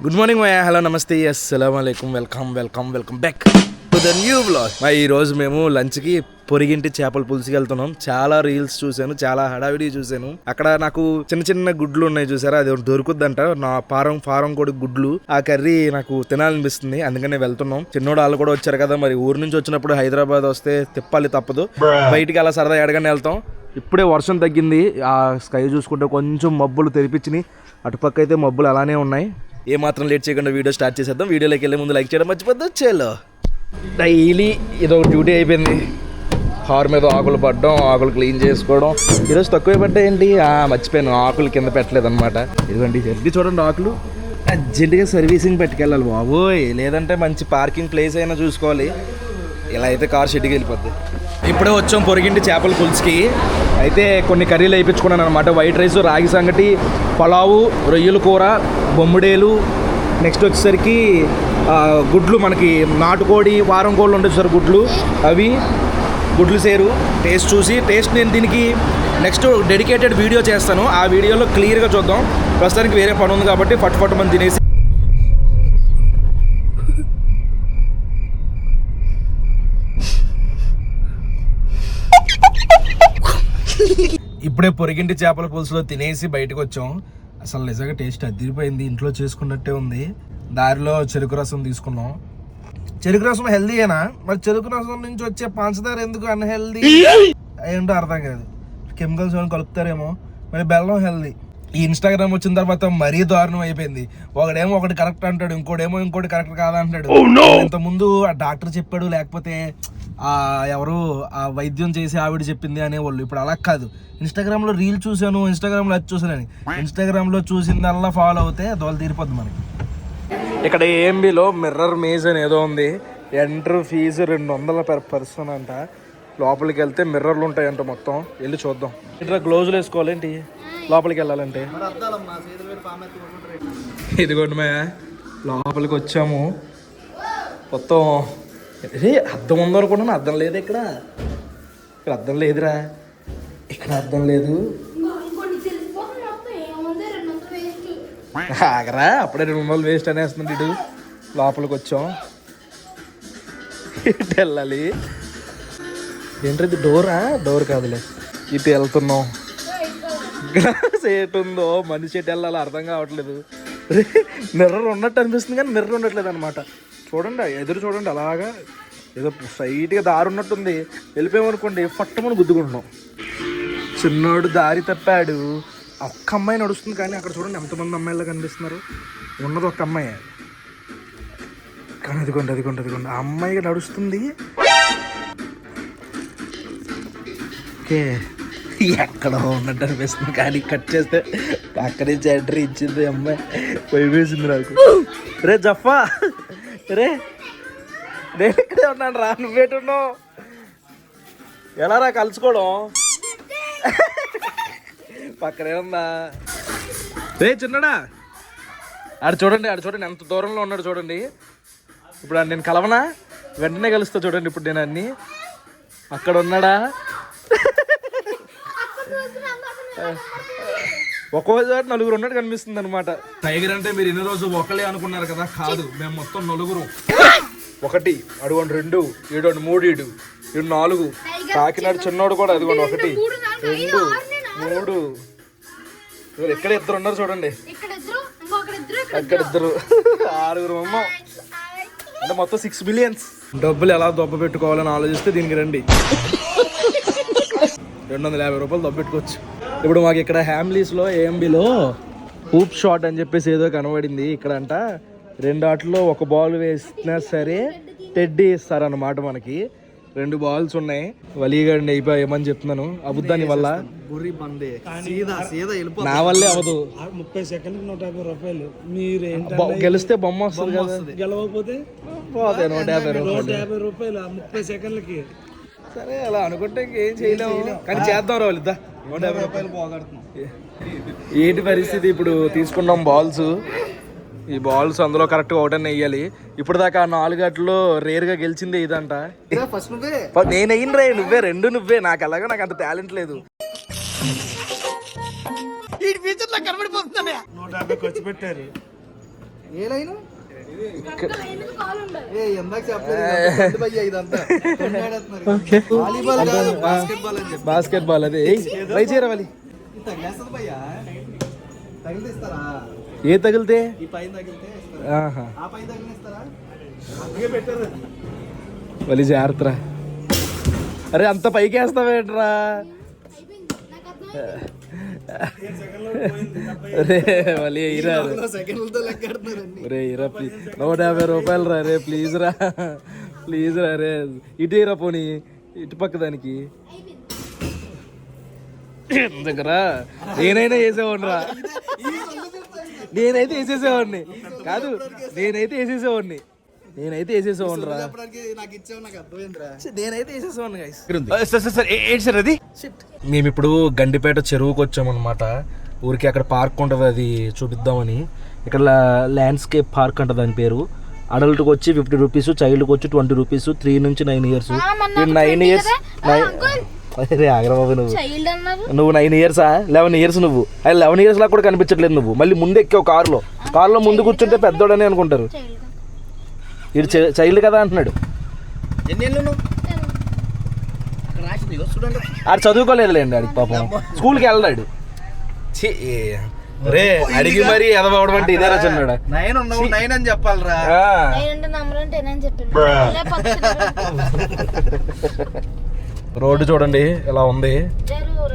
Good morning my hello నమస్తే అస్సలాము అలైకుం welcome back to the new vlog. ఈ రోజు మేము లంచ్కి పొరిగింటి చేపల పులుసుకి వెళ్తున్నాం. చాలా రీల్స్ చూశాను, చాలా హడావిడి చూశాను. అక్కడ నాకు చిన్న చిన్న గుడ్లు ఉన్నాయి చూసారా, అది దొరుకుద్దంట. నా ఫారం కూడా గుడ్లు, ఆ కర్రీ నాకు తినాలనిపిస్తుంది, అందుకనే వెళ్తున్నాం. చిన్నోడు వాళ్ళు కూడా వచ్చారు కదా, మరి ఊరు నుంచి వచ్చినప్పుడు హైదరాబాద్ వస్తే తిప్పాలి తప్పదు. బయటికి అలా సరదా ఎడగానే వెళ్తాం. ఇప్పుడే వర్షం తగ్గింది, ఆ స్కై చూసుకుంటే కొంచెం మబ్బులు తెరిపించినాయి. అటుపక్క అయితే మబ్బులు అలానే ఉన్నాయి. ఏ మాత్రం లేట్ చేయకుండా వీడియో స్టార్ట్ చేసేద్దాం. వీడియోలోకి వెళ్ళే ముందు లైక్ చేయడం మర్చిపోద్దు. చేలో డైలీ ఇదో డ్యూటీ అయిపోయింది. హార్ మీద ఆకులు పడడం, ఆకులు క్లీన్ చేసుకోవడం. ఈరోజు తక్కువ పడ్డాయేంటి, మర్చిపోయాను, ఆకులు కింద పెట్టలేదు అనమాట. ఇదిగోండి జల్దీ చూడండి, ఆకులు అర్జెంటుగా సర్వీసింగ్ పెట్టుకెళ్ళాలి బాబోయ్, లేదంటే మంచి పార్కింగ్ ప్లేస్ అయినా చూసుకోవాలి. ఇలా అయితే కార్ షెడ్కి వెళ్ళిపోద్ది. ఇప్పుడే వచ్చాం పొరిగింటి చేపల పులుసుకి. అయితే కొన్ని కర్రీలు వేయించుకున్నాను అనమాట. వైట్ రైస్, రాగి సంగటి, పలావు, రొయ్యల కూర, బొమ్మిడేలు, నెక్స్ట్ వచ్చేసరికి గుడ్లు, మనకి నాటుకోడి వారం కోళ్ళు ఉంటాయి సార్ గుడ్లు, అవి గుడ్లు సేరు. టేస్ట్ చూసి నేను దీనికి నెక్స్ట్ డెడికేటెడ్ వీడియో చేస్తాను, ఆ వీడియోలో క్లియర్గా చూద్దాం. ప్రస్తుతానికి వేరే పని ఉంది కాబట్టి పట్టు మంది తినేసి ఇప్పుడే పొరిగింటి చేపల పులుసులో తినేసి బయటకు వచ్చాం. అసలు నిజంగా టేస్ట్ అదిరిపోయింది, ఇంట్లో చేసుకున్నట్టే ఉంది. దారిలో చెరుకు రసం తీసుకున్నాం. చెరుకు రసం హెల్దీయేనా? మరి చెరుకు రసం నుంచి వచ్చే పంచదార ఎందుకు అన్హెల్దీ ఏంటో అర్థం కాదు. కెమికల్స్ ఏమైనా కలుపుతారేమో. మరి బెల్లం హెల్దీ. ఈ ఇన్స్టాగ్రామ్ వచ్చిన తర్వాత మరీ దారుణం అయిపోయింది. ఒకడేమో ఒకటి కరెక్ట్ అంటాడు, ఇంకోటి కరెక్ట్ కాదంటాడు. ఇంతకుముందు ఆ డాక్టర్ చెప్పాడు, లేకపోతే ఎవరు ఆ వైద్యం చేసి ఆవిడ చెప్పింది అనేవాళ్ళు. ఇప్పుడు అలా కాదు. ఇన్స్టాగ్రామ్లో రీల్ చూసాను, ఇన్స్టాగ్రామ్లో అది చూసానని, ఇన్స్టాగ్రామ్లో చూసిందల్లా ఫాలో అవుతే దోలు తీరిపోద్ది మనకి. ఇక్కడ ఏఎంబీలో మిర్రర్ మేజ్ అని ఏదో ఉంది. ఎంట్రీ ఫీజు 200 per person అంట. లోపలికి వెళ్తే మిర్రర్లు ఉంటాయంట మొత్తం. వెళ్ళి చూద్దాం. ఇట్లా గ్లోజులు వేసుకోవాలేంటి లోపలికి వెళ్ళాలంటే? ఇదిగోండి మే, లోపలికి వచ్చాము. మొత్తం అద్దం ఉందనుకుంటున్నా, అద్దం లేదు ఇక్కడ అద్దం లేదురా, ఇక్కడ అద్దం లేదు. ఆగరా, అప్పుడే 200 వేస్ట్ అనేస్తుంది. ఇటు లోపలికి వచ్చాం, ఇటు వెళ్ళాలి. ఏంటది, డోర్ కాదులే, ఇటు వెళ్తున్నాం. గ్లాస్ ఏటు ఉందో, మనిషి ఎటు వెళ్ళాలో అర్థం కావట్లేదు. మిర్రర్ ఉన్నట్టు అనిపిస్తుంది కానీ మిర్రర్ ఉండట్లేదు అనమాట. చూడండి, ఎదురు చూడండి, అలాగా ఏదో స్ట్రైట్గా దారి ఉన్నట్టుంది. వెళ్ళిపోయామనుకోండి పట్టమని గుద్దుకుంటున్నాం. చిన్నోడు దారి తప్పాడు. ఒక్క అమ్మాయి నడుస్తుంది కానీ అక్కడ చూడండి ఎంతమంది అమ్మాయిలా కనిపిస్తున్నారు. ఉన్నది ఒక అమ్మాయి కానీ అదిగోండి ఆ అమ్మాయి నడుస్తుంది. ఓకే, ఎక్కడో ఉన్నట్టు అనిపిస్తుంది కానీ కట్ చేస్తే అక్కడి నుంచి ఎంట్రీ ఇచ్చింది అమ్మాయి. పోయివేసింది నాకు. రే జఫా, నేను ఇక్కడే ఉన్నాను రా, నువ్వేటున్నావు? ఎలా రా కలుసుకోవడం? పక్కనే ఉందా? రే చిన్నడా, ఆడు చూడండి ఎంత దూరంలో ఉన్నాడు చూడండి. ఇప్పుడు నేను కలవనా? వెంటనే కలుస్తా చూడండి. ఇప్పుడు నేను అన్ని అక్కడ ఉన్నాడా? ఒక్కోసారి నలుగురు ఉన్నట్టు కనిపిస్తుంది అనమాట. టైగర్ అంటే మీరు ఇన్ని రోజు ఒకళ్ళే అనుకున్నారు కదా, కాదు, మేము మొత్తం నలుగురు. 1 అడుగోండి, 2 ఈడోండి, 3 ఈడు 4 కాకినాడ చిన్నోడు కూడా అదిగోండి 1 2 3. ఇక్కడ 2 ఉన్నారు చూడండి, అక్కడ 2, 6 ఉన్నాం. అంటే మొత్తం 6 బిలియన్స్. డబ్బులు ఎలా దొబ్బ పెట్టుకోవాలని ఆలోచిస్తే దీనికి రండి. 250 రూపాయలు దొబ్బ పెట్టుకోవచ్చు. ఇప్పుడు మాకు ఇక్కడ హ్యామ్లీస్లో ఏఎంబీలో హూప్ షాట్ అని చెప్పేసి ఏదో కనబడింది. ఇక్కడ అంట 2 ఆటల్లో 1 బాల్ వేసినా సరే టెడ్డీ ఇస్తారన్నమాట. మనకి 2 బాల్స్ ఉన్నాయి. వలీగండి అయిపోయామని చెప్తున్నాను. అబుద్ధాని వల్ల నా వల్లే అవదు. 30 సెకండ్కి 150 రూపాయలు. మీరు గెలిస్తే బొమ్మ వస్తుంది కదా, గెలవకపోతే పోతే 150 రూపాయలు 30 సెకండ్లకి. సరే అలా అనుకుంటే ఇంకేం చేయలేము, కానీ చేద్దాం రా. వాళ్ళిద్దా 150 రూపాయలు పోగొడుతున్నాం. ఏంటి పరిస్థితి? ఇప్పుడు తీసుకున్నాం బాల్స్. ఈ బాల్స్ అందులో కరెక్ట్గా 1 వేయాలి. ఇప్పుడు దాకా 4 గంటల్లో రేర్గా గెలిచిందే ఇదంట. నేను అయ్యింది రే, నువ్వే 2 నువ్వే. నాకు అలాగా నాకు అంత టాలెంట్ లేదు. 150 ఖర్చు పెట్టారు. ఏ లైన్ ఎందాక చెప్పలేదు ఇదంతా వాలీబాల్ కాదు బాస్కెట్బాల్ అని చెప్పి బాస్కెట్బాల్ అదే ట్రై చేయరా వాళ్ళు తగిలేస్తుంది భయ్యా తగిలితే ఇస్తారా ఏ తగిలితే ఈ పైన తగిలితే ఇస్తారా ఆహా ఆ పైన తగిలిస్తారా అందుకే పెట్టారు మళ్ళీ జాగ్రత్త అరే అంత పైకి వేస్తావేట్రా రే మళ్ళీ ఇరా సెకండ్లతో లెక్కెడుతున్నారు రే ఇరా 150 రూపాయలు రా రే ప్లీజ్ రా రే ఇటు ఇరా పోనీ ఇటు పక్క దానికి దగ్గర నేనైనా వేసేవాడిని రా నేనైతే వేసేసేవాడిని కాదు నేనైతే వేసేసేవాడిని రా నాకు ఇచ్చావు నాకు అర్థమైందిరా నేనైతే వేసేసేవాడిని సార్ ఏంటి సార్ అది మేము ఇప్పుడు గండిపేట చెరువుకి వచ్చామన్నమాట ఊరికి అక్కడ పార్క్ ఉంటుంది అది చూపిద్దామని ఇక్కడ ల్యాండ్స్కేప్ పార్క్ అంట దాని పేరు అడల్ట్కి వచ్చి 50 రూపీస్ చైల్డ్కి వచ్చి 20 రూపీస్ 3 నుంచి 9 ఇయర్స్ 9 ఇయర్స్ అరే ఆగ్రబాబు నువ్వు 9 ఇయర్సా 11 ఇయర్స్ నువ్వు అది 11 ఇయర్స్ లా కూడా కనిపించట్లేదు నువ్వు మళ్ళీ ముందు ఎక్కావు కారులో ముందు కూర్చుంటే పెద్దోడని అనుకుంటారు వీడు చైల్డ్ కదా అంటున్నాడు ఎన్ని ఏళ్ళు నువ్వు ఆడు చదువుకోలేదులేండి ఆడికి పాపం స్కూల్కి వెళ్ళాడు రే అడిగి మరి ఎదవడం అంటే ఇదే రచన్నాడు 9 ఉన్నావు 9 అని చెప్పాలరా రోడ్డు చూడండి ఇలా ఉంది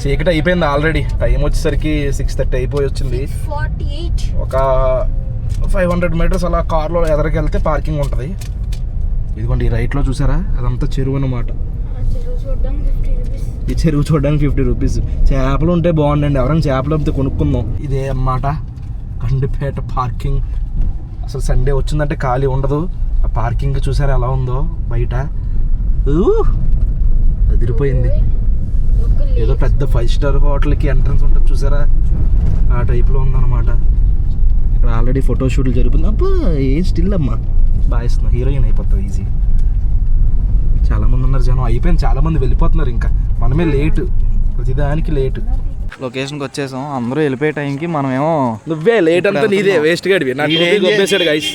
చీకటి అయిపోయింది ఆల్రెడీ టైం వచ్చేసరికి 6:30 అయిపోయి వచ్చింది ఒక 500 మీటర్స్ అలా కార్లో ఎదరికి వెళ్తే పార్కింగ్ ఉంటుంది ఇదిగోండి ఈ రైట్లో చూసారా అదంతా చెరువు అన్నమాట ఈ చెరువు చూడడానికి 50 రూపీస్ చేపలు ఉంటే బాగుండండి ఎవరైనా చేపలు అమ్మితే కొనుక్కుందాం ఇదే అన్నమాట గండిపేట పార్కింగ్ అసలు సండే వచ్చిందంటే ఖాళీ ఉండదు ఆ పార్కింగ్ చూసారా ఎలా ఉందో బయట అదిరిపోయింది ఏదో పెద్ద 5 స్టార్ హోటల్కి ఎంట్రన్స్ ఉంటుంది చూసారా ఆ టైప్లో ఉందన్నమాట ఇక్కడ ఆల్రెడీ ఫోటోషూట్లు జరుగుతుంది అబ్బా ఏం స్టిల్ అమ్మా బాగా ఇస్తున్నా హీరోయిన్ అయిపోతావు ఈజీ చాలామంది ఉన్నారు జనం అయిపోయింది చాలామంది వెళ్ళిపోతున్నారు ఇంకా మనమే లేటు ప్రతిదానికి లేటు లొకేషన్కి వచ్చేసాం అందరూ వెళ్ళిపోయే టైంకి మనమేమో నువ్వే లేట్ అంతా నీదే వేస్ట్ గడివి నాకు గొప్పేశాడు గైస్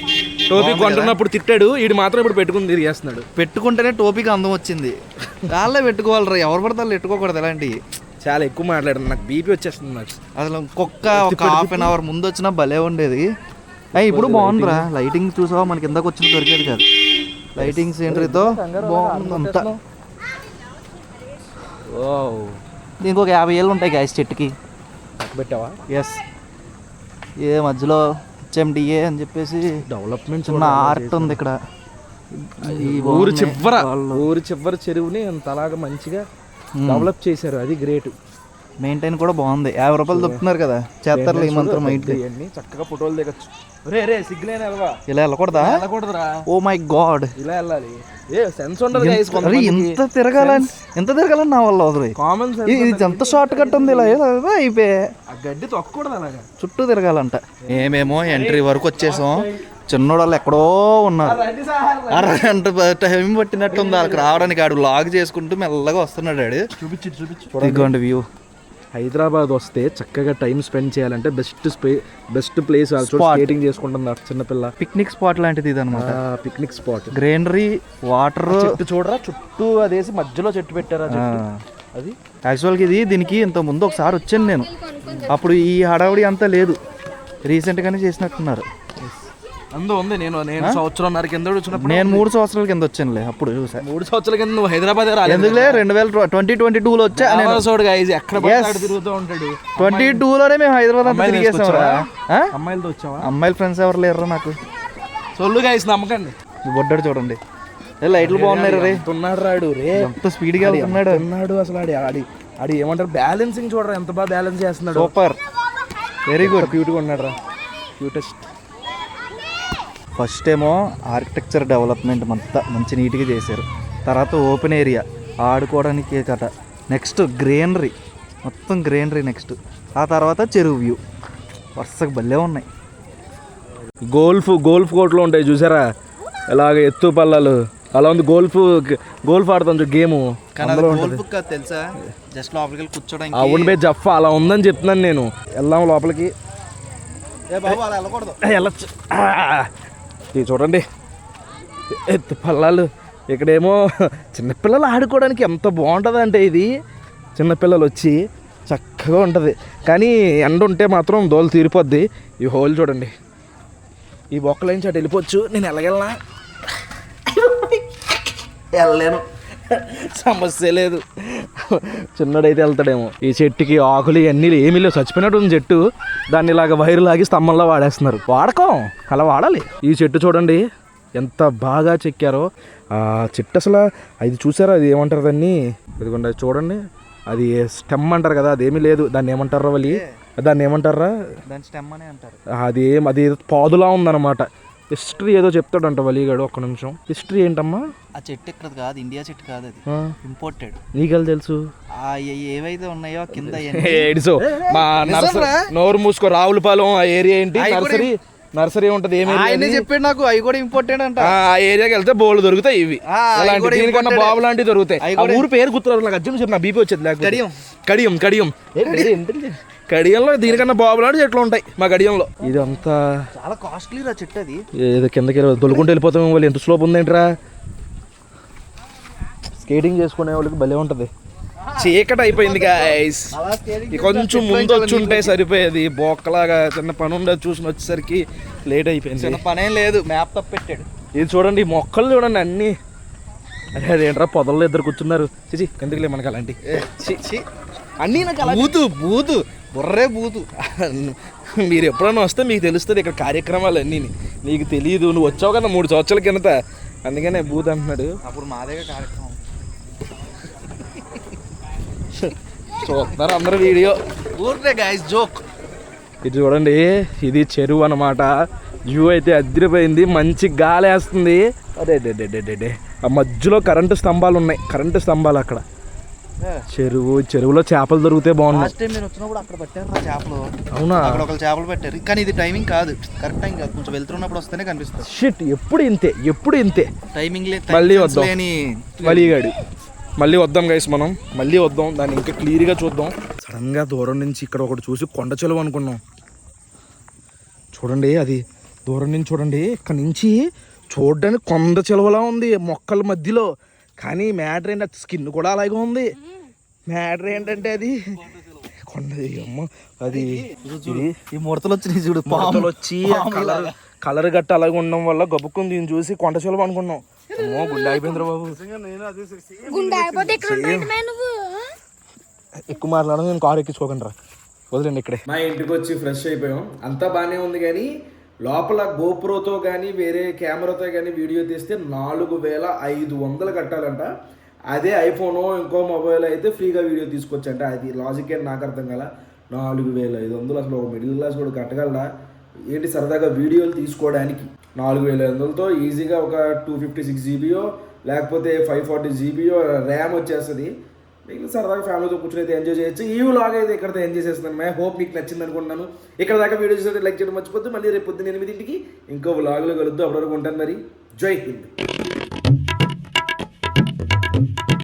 టోపీ కొంటున్నప్పుడు తిట్టాడు వీడు మాత్రం ఇప్పుడు పెట్టుకుని తిరిగేస్తున్నాడు పెట్టుకుంటేనే టోపీకి అందం వచ్చింది వాళ్ళే పెట్టుకోవాలరా ఎవరు పడితే వాళ్ళు పెట్టుకోకూడదు ఎలాంటివి చాలా ఎక్కువ మాట్లాడాను నాకు బీపీ వచ్చేస్తుంది నాకు అసలు ఇంకొక ఒక ½ ముందు వచ్చినా భలే ఉండేది ఇప్పుడు బాగుందిరా లైటింగ్ చూసావా మనకి ఇందాక వచ్చిన దొరికేది కాదు లైటింగ్ సీనరీతో బాగుంది అంతా దీనికి ఒక 50 ఏళ్ళు ఉంటాయి గ్యాస్ చెట్టుకి పెట్టావా ఎస్ ఏ మధ్యలో హెచ్ఎండిఏ అని చెప్పేసి డెవలప్మెంట్ చిన్న ఆర్ట్ ఉంది ఇక్కడ ఊరి చివర చెరువుని అంత అలాగా మంచిగా డెవలప్ చేశారు అది గ్రేట్ మెయింటైన్ కూడా బాగుంది 50 రూపాయలు దొరుకుతున్నారు కదా చేస్తారు ఈ మంత్రం ఇవన్నీ చక్కగా ఫోటోలు దిగచ్చు రే సిగ్గులేని ఇలా వెళ్ళకూడదా వెళ్ళకూడదురా ఓ మై గాడ్ ఇలా వెళ్ళాలి ఏ సెన్స్ ఉండదు ఎంత తిరగాలని నా వల్ల అవుతుంది కామన్ ఇది ఎంత షార్ట్ కట్ ఉంది ఇలా అయిపోయి గడ్డి తొక్కకూడదు అలాగా చుట్టూ తిరగాలంట మేమేమో ఎంట్రీ వరకు వచ్చేసాం చిన్నోడు వాళ్ళు ఎక్కడో ఉన్నారు అరగంట టైం పట్టినట్టుంది వాళ్ళకి రావడానికి ఆడు లాగ్ చేసుకుంటూ మెల్లగా వస్తున్నాడు ఆడు చూపించు ఇదిగోండి వ్యూ హైదరాబాద్ వస్తే చక్కగా టైం స్పెండ్ చేయాలంటే బెస్ట్ ప్లేస్ స్కేటింగ్ చేసుకుంటున్నారు చిన్నపిల్ల పిక్నిక్ స్పాట్ లాంటిది ఇది అనమాట పిక్నిక్ స్పాట్ గ్రీనరీ వాటర్ చూడరా చుట్టూ అదేసి మధ్యలో చెట్టు పెట్టారా అది యాక్చువల్గా దీనికి ఇంత ముందు ఒకసారి వచ్చాను నేను అప్పుడు ఈ హడావుడి అంతా లేదు రీసెంట్గానే చేసినట్టున్నారు అందు ఉంది నేను సంవత్సరంన్నర కింద వచ్చినప్పుడు నేను 3 సంవత్సరాల కింద వచ్చానులే అప్పుడు చూసా 3 సంవత్సరాల కింద నువ్వు హైదరాబాద్ ఎందుకులే 2022లో వచ్చా తిరుగుతూ ఉంటాడు 22లోనే మేము హైదరాబాద్ అమ్మాయిలతో వచ్చావా అమ్మాయిల ఫ్రెండ్స్ ఎవరు లేరు నాకు సొల్లు గైస్ నమ్మకండి బొడ్డాడు చూడండి లైట్లు బాగున్నారు రే ఉన్నాడు రాడు రే ఎంత స్పీడ్గా వెళ్తున్నాడు అసలు ఆడి ఏమంటారు బ్యాలెన్సింగ్ చూడరా ఎంత బాగా బ్యాలెన్స్ చేస్తున్నాడు సూపర్ వెరీ గుడ్ క్యూట్గా ఉన్నాడు రా క్యూటెస్ట్ ఫస్ట్ ఏమో ఆర్కిటెక్చర్ డెవలప్మెంట్ అంతా మంచి నీట్గా చేశారు తర్వాత ఓపెన్ ఏరియా ఆడుకోవడానికి కట నెక్స్ట్ గ్రీనరీ మొత్తం గ్రీనరీ నెక్స్ట్ ఆ తర్వాత చెరువు వ్యూ వరుసగా భలే ఉన్నాయి గోల్ఫ్ కోర్ట్లో ఉంటాయి చూసారా ఇలాగ ఎత్తు పల్లాలు అలా ఉంది గోల్ఫ్ ఆడుతాం గేమ్ తెలుసా జస్ట్ లోపలికి కూర్చోడానికి అవును బే జఫ్ అలా ఉందని చెప్తున్నాను నేను వెళ్దాం లోపలికి బాబు అలా వెళ్ళకూడదు. వెళ్ళచ్చు. ఇది చూడండి ఎత్తు పల్లాలు. ఇక్కడేమో చిన్నపిల్లలు ఆడుకోవడానికి ఎంత బాగుంటుంది అంటే ఇది చిన్నపిల్లలు వచ్చి చక్కగా ఉంటుంది. కానీ ఎండ ఉంటే మాత్రం దోలు తీరిపోద్ది. ఈ హోల్ చూడండి, ఈ బొక్కల నుంచి అటు వెళ్ళిపోవచ్చు. నేను ఎలాగెళ్ళనా? వెళ్ళలేను, సమస్య లేదు. చిన్నడైతే వెళ్తాడేమో. ఈ చెట్టుకి ఆకులు ఇవన్నీ ఏమీ లేవు, చచ్చిపోయినట్టు ఉంది చెట్టు. దాన్ని ఇలాగ వైరు లాగి స్తంభంలో వాడేస్తున్నారు. వాడకం అలా వాడాలి. ఈ చెట్టు చూడండి ఎంత బాగా చెక్కారో. ఆ చెట్టు అసలు అది చూసారా, అది ఏమంటారు దాన్ని? ఇదిగోండి చూడండి, అది స్టెమ్ అంటారు కదా, అదేమీ లేదు. దాన్ని ఏమంటారా వాళ్ళు? దాన్ని ఏమంటారా? దాని స్టెమ్ అనే అంటారు. అది పాదులా ఉందన్నమాట. హిస్టరీ ఏదో చెప్తాడంట వలీగాడు. ఒక్క నిమిషం, హిస్టరీ ఏంటమ్మా? ఆ చెట్టు ఇక్కడ కాదు, ఇండియా చెట్టు కాదు, అది ఇంపోర్టెడ్. నీకెళ్ళి తెలుసు? ఏవైతే ఉన్నాయో కింద ఏడిసో మా నోరు మూసుకో. రావులపాలెం ఆ ఏరియా ఏంటి? నర్సరీ ఉంటది. ఏమి చెప్పాడు నాకు, అవి కూడా ఇంపార్టెంట్ అంట. ఆ ఏరియాకి వెళ్తే బోల్డ్ దొరుకుతాయి ఇవి. దీనికన్నా బాబు లాంటివి దొరుకుతాయి. ఆ ఊరు పేరు గుర్తురాదు నాకు. అర్జున్ చెప్పి నా బీపీ వచ్చేది. కడియంలో దీనికన్నా బాబు లాంటి చెట్లు ఉంటాయి మా కడియంలో. ఇది అంతా చాలా కాస్ట్లీ రా చెట్టు. అది ఏదో కిందకి దొలుకుంటూ వెళ్ళిపోతాం. వాళ్ళు ఎంత స్లోప్ ఉందేంట్రా. స్కేటింగ్ చేసుకునే వాళ్ళకి భలే ఉంటది. చీకటి అయిపోయింది గాయ్స్. కొంచెం ముందు వచ్చి ఉంటే సరిపోయేది. బొక్కలాగా చిన్న పని ఉండదు, చూసిన వచ్చేసరికి లేట్ అయిపోయింది. చిన్న పనేం లేదు, మ్యాప్ తప్ప పెట్టాడు. ఇది చూడండి, ఈ మొక్కలు చూడండి అన్నీ. అదేంట్రా పొదల్లో ఇద్దరు కూర్చున్నారు. చిచి ఎందుకులే మనకి అలాంటి అన్నీ. నాకు బూతు బుర్రే బూతు. మీరు ఎప్పుడైనా వస్తే మీకు తెలుస్తుంది ఇక్కడ కార్యక్రమాలు అన్నీ. నీకు తెలియదు, నువ్వు వచ్చావు కదా 3 సంవత్సరాల కిందట, అందుకనే బూత్ అంటున్నాడు. అప్పుడు మాదేగా కార్యక్రమం. చూస్తున్నారు అందరూ వీడియో. ఊరికే గాయ్స్ జోక్. ఇది చూడండి, ఇది చెరువు అన్నమాట. వ్యూ అయితే అదిరిపోయింది, మంచి గాలి వేస్తుంది. అదే ఆ మధ్యలో కరెంటు స్తంభాలు ఉన్నాయి. కరెంటు స్తంభాలు అక్కడ. చెరువులో చేపలు దొరికితే బాగుంది. లాస్ట్ టైం నేను వచ్చినప్పుడు అక్కడ పట్టారు చేపలు. అవునా? అక్కడ ఒకళ్ళు చేపలు పెట్టారు, కానీ ఇది టైమింగ్ కాదు, కరెక్ట్ టైం కాదు. కొంచెం వెళ్తున్నప్పుడు వస్తేనే కనిపిస్తుంది. షిట్, ఎప్పుడు ఇంతే టైమింగ్ లేదు. మళ్ళీ వద్దాం వలీగాడు. మళ్ళీ వద్దాం గైస్, మనం మళ్ళీ వద్దాం. దాన్ని ఇంకా క్లియర్గా చూద్దాం. సడన్గా దూరం నుంచి ఇక్కడ ఒకటి చూసి కొండ చెలువ అనుకున్నాం. చూడండి, అది దూరం నుంచి చూడండి. ఇక్కడ నుంచి చూడడానికి కొండ చెలువలా ఉంది మొక్కల మధ్యలో. కానీ మ్యాటర్ ఏంటి, స్కిన్ కూడా అలాగే ఉంది. మ్యాటర్ ఏంటంటే అది కొండ. అమ్మ అది ఈ ముడతలు వచ్చి చూడు, పాములు వచ్చి కలర్ గట్ట అలాగే ఉండడం వల్ల గబుక్కుని దీన్ని చూసి కొండ చెలువ అనుకున్నాం. అమ్మో గుండె అయిపోయిందిరా బాబు. ఎక్కువ మాట్లాడడం, నేను కారు ఎక్కించుకోకండి రా, వదిలేండి ఇక్కడే. మా ఇంటికి వచ్చి ఫ్రెష్ అయిపోయాం, అంతా బాగానే ఉంది. కానీ లోపల గోప్రోతో కానీ వేరే కెమెరాతో కానీ వీడియో తీస్తే 4500 కట్టాలంట. అదే ఐఫోను ఇంకో మొబైల్ అయితే ఫ్రీగా వీడియో తీసుకొచ్చంట. అది లాజిక్ ఏంటి నాకు అర్థం కదా. 4500 అసలు ఒక మిడిల్ క్లాస్ కూడా కట్టగలరా ఏంటి? సరదాగా వీడియోలు తీసుకోవడానికి 4500తో ఈజీగా ఒక 256 జీబీయో లేకపోతే 540 జీబీయో ర్యామ్ వచ్చేస్తుంది. మీకు సరదాగా ఫ్యామిలీతో కూర్చొని అయితే ఎంజాయ్ చేయొచ్చు. ఈ వ్లాగ్ అయితే ఇక్కడతో ఎంజాయ్ చేస్తున్నాను. మై హోప్ మీకు నచ్చింది అనుకుంటున్నాను. ఇక్కడ దాకా వీడియో చూస్తే లైక్ చేయడం మర్చిపోద్దు. మళ్ళీ రేపు పొద్దున్న 8ంటికి ఇంకో వ్లాగ్లో కలుద్దాం. అప్పటివరకు ఉంటాను మరి. జై హింద్.